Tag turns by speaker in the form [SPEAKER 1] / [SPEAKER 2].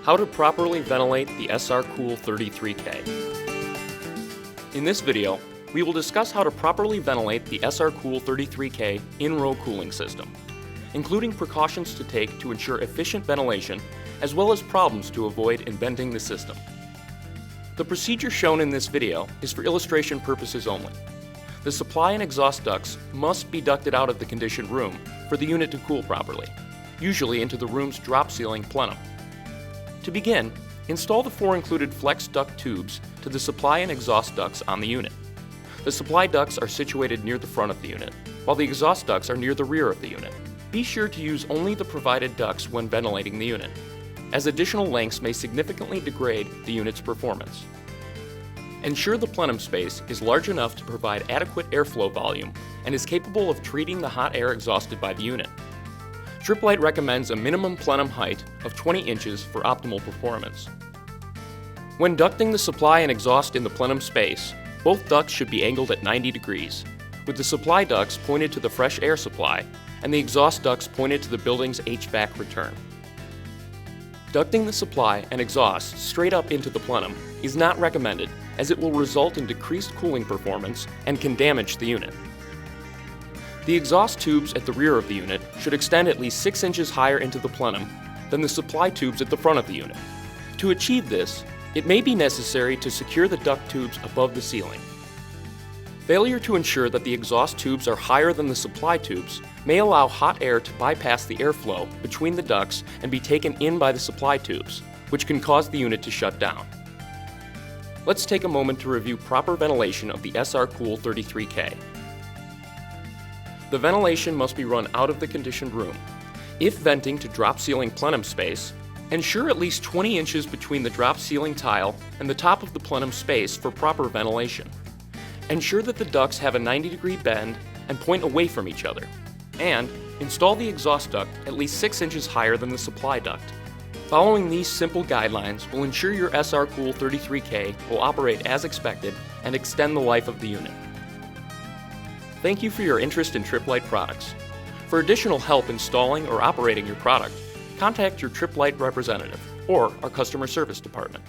[SPEAKER 1] How to properly ventilate the SRCOOL33K. In this video, we will discuss how to properly ventilate the SRCOOL33K in-row cooling system, including precautions to take to ensure efficient ventilation, as well as problems to avoid in venting the system. The procedure shown in this video is for illustration purposes only. The supply and exhaust ducts must be ducted out of the conditioned room for the unit to cool properly, usually into the room's drop ceiling plenum. To begin, install the 4 included flex duct tubes to the supply and exhaust ducts on the unit. The supply ducts are situated near the front of the unit, while the exhaust ducts are near the rear of the unit. Be sure to use only the provided ducts when ventilating the unit, as additional lengths may significantly degrade the unit's performance. Ensure the plenum space is large enough to provide adequate airflow volume and is capable of treating the hot air exhausted by the unit. Tripp Lite recommends a minimum plenum height of 20 inches for optimal performance. When ducting the supply and exhaust in the plenum space, both ducts should be angled at 90 degrees, with the supply ducts pointed to the fresh air supply and the exhaust ducts pointed to the building's HVAC return. Ducting the supply and exhaust straight up into the plenum is not recommended, as it will result in decreased cooling performance and can damage the unit. The exhaust tubes at the rear of the unit should extend at least 6 inches higher into the plenum than the supply tubes at the front of the unit. To achieve this, it may be necessary to secure the duct tubes above the ceiling. Failure to ensure that the exhaust tubes are higher than the supply tubes may allow hot air to bypass the airflow between the ducts and be taken in by the supply tubes, which can cause the unit to shut down. Let's take a moment to review proper ventilation of the SRCOOL33K. The ventilation must be run out of the conditioned room. If venting to drop ceiling plenum space, ensure at least 20 inches between the drop ceiling tile and the top of the plenum space for proper ventilation. Ensure that the ducts have a 90-degree bend and point away from each other. And install the exhaust duct at least 6 inches higher than the supply duct. Following these simple guidelines will ensure your SRCOOL33K will operate as expected and extend the life of the unit. Thank you for your interest in Tripp Lite products. For additional help installing or operating your product, contact your Tripp Lite representative or our customer service department.